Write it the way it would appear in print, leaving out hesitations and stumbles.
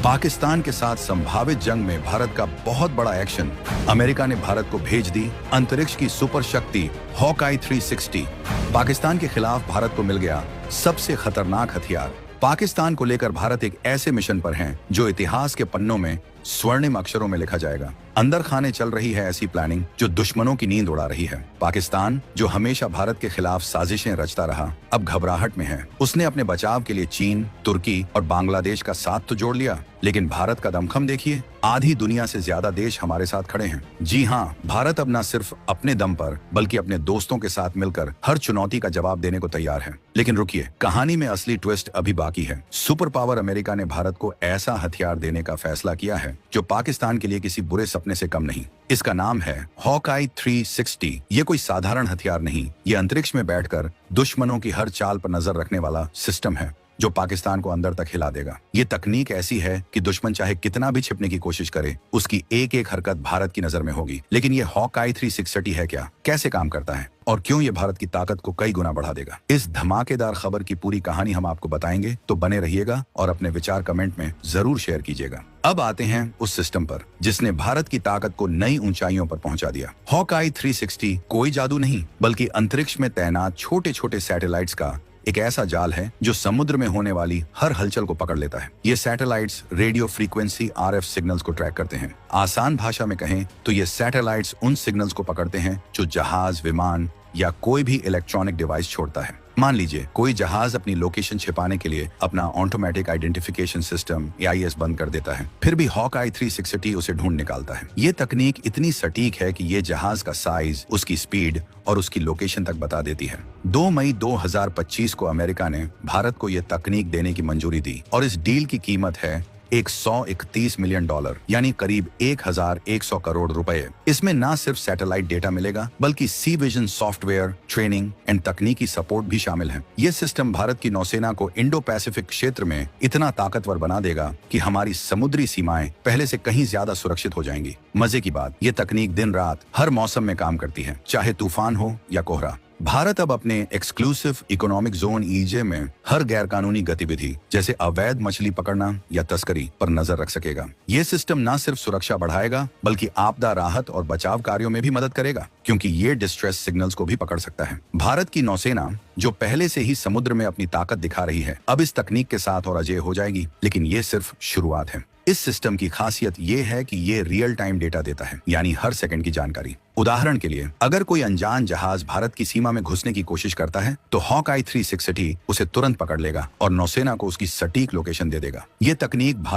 पाकिस्तान के साथ संभावित जंग में भारत का बहुत बड़ा एक्शन। अमेरिका ने भारत को भेज दी अंतरिक्ष की सुपर शक्ति हॉकाई 360। पाकिस्तान के खिलाफ भारत को मिल गया सबसे खतरनाक हथियार। पाकिस्तान को लेकर भारत एक ऐसे मिशन पर है जो इतिहास के पन्नों में स्वर्णिम अक्षरों में लिखा जाएगा। अंदर खाने चल रही है ऐसी प्लानिंग जो दुश्मनों की नींद उड़ा रही है। पाकिस्तान जो हमेशा भारत के खिलाफ साजिशें रचता रहा, अब घबराहट में है। उसने अपने बचाव के लिए चीन, तुर्की और बांग्लादेश का साथ तो जोड़ लिया, लेकिन भारत का दमखम देखिए। आधी दुनिया से ज्यादा देश हमारे साथ खड़े हैं। जी हाँ, भारत अब न सिर्फ अपने दम पर बल्कि अपने दोस्तों के साथ मिलकर हर चुनौती का जवाब देने को तैयार है। लेकिन रुकिए, कहानी में असली ट्विस्ट अभी बाकी है। सुपर पावर अमेरिका ने भारत को ऐसा हथियार देने का फैसला किया है जो पाकिस्तान के लिए किसी बुरे सपने से कम नहीं। इसका नाम है हॉकाई 360। ये कोई साधारण हथियार नहीं, ये अंतरिक्ष में बैठकर दुश्मनों की हर चाल पर नजर रखने वाला सिस्टम है जो पाकिस्तान को अंदर तक हिला देगा। ये तकनीक ऐसी है कि दुश्मन चाहे कितना भी छिपने की कोशिश करे, उसकी एक एक हरकत भारत की नजर में होगी। लेकिन ये हॉकाई 360 है क्या, कैसे काम करता है और क्यों ये भारत की ताकत को कई गुना बढ़ा देगा? इस धमाकेदार खबर की पूरी कहानी हम आपको बताएंगे, तो बने रहिएगा और अपने विचार कमेंट में जरूर शेयर कीजिएगा। अब आते हैं उस सिस्टम पर जिसने भारत की ताकत को नई ऊंचाइयों पर पहुंचा दिया। हॉकाई 360 कोई जादू नहीं, बल्कि अंतरिक्ष में तैनात छोटे छोटे सैटेलाइट्स का एक ऐसा जाल है जो समुद्र में होने वाली हर हलचल को पकड़ लेता है। ये satellites radio frequency RF signals को ट्रैक करते हैं। आसान भाषा में कहें तो ये सैटेलाइट्स उन सिग्नल्स को पकड़ते हैं जो जहाज, विमान या कोई भी इलेक्ट्रॉनिक डिवाइस छोड़ता है। मान लीजिए कोई जहाज अपनी लोकेशन छिपाने के लिए अपना ऑटोमेटिक आइडेंटिफिकेशन सिस्टम AIS बंद कर देता है, फिर भी हॉकाई 360 उसे ढूंढ निकालता है। ये तकनीक इतनी सटीक है कि ये जहाज का साइज, उसकी स्पीड और उसकी लोकेशन तक बता देती है। 2 मई 2025 को अमेरिका ने भारत को यह तकनीक देने की मंजूरी दी और इस डील की कीमत है $131 मिलियन, यानी करीब 1100 करोड़ रुपए। इसमें ना सिर्फ सैटेलाइट डेटा मिलेगा बल्कि सी विजन सॉफ्टवेयर, ट्रेनिंग एंड तकनीकी सपोर्ट भी शामिल है। ये सिस्टम भारत की नौसेना को इंडो पैसिफिक क्षेत्र में इतना ताकतवर बना देगा कि हमारी समुद्री सीमाएं पहले से कहीं ज्यादा सुरक्षित हो जाएंगी। मजे की बात, ये तकनीक दिन रात हर मौसम में काम करती है, चाहे तूफान हो या कोहरा। भारत अब अपने एक्सक्लूसिव इकोनॉमिक जोन EJ में हर गैरकानूनी गतिविधि जैसे अवैध मछली पकड़ना या तस्करी पर नजर रख सकेगा। ये सिस्टम न सिर्फ सुरक्षा बढ़ाएगा बल्कि आपदा राहत और बचाव कार्यों में भी मदद करेगा, क्योंकि ये डिस्ट्रेस सिग्नल्स को भी पकड़ सकता है। भारत की नौसेना जो पहले से ही समुद्र में अपनी ताकत दिखा रही है, अब इस तकनीक के साथ और अजेय हो जाएगी। लेकिन ये सिर्फ शुरुआत है। इस सिस्टम की खासियत ये है कि ये रियल टाइम डेटा देता है, यानी हर सेकंड की जानकारी। उदाहरण के लिए, अगर कोई अनजान जहाज भारत की सीमा में घुसने की कोशिश करता है तो हॉकाई 360 उसे तुरंत पकड़ लेगा और नौसेना को उसकी सटीक लोकेशन दे देगा। ये तकनीक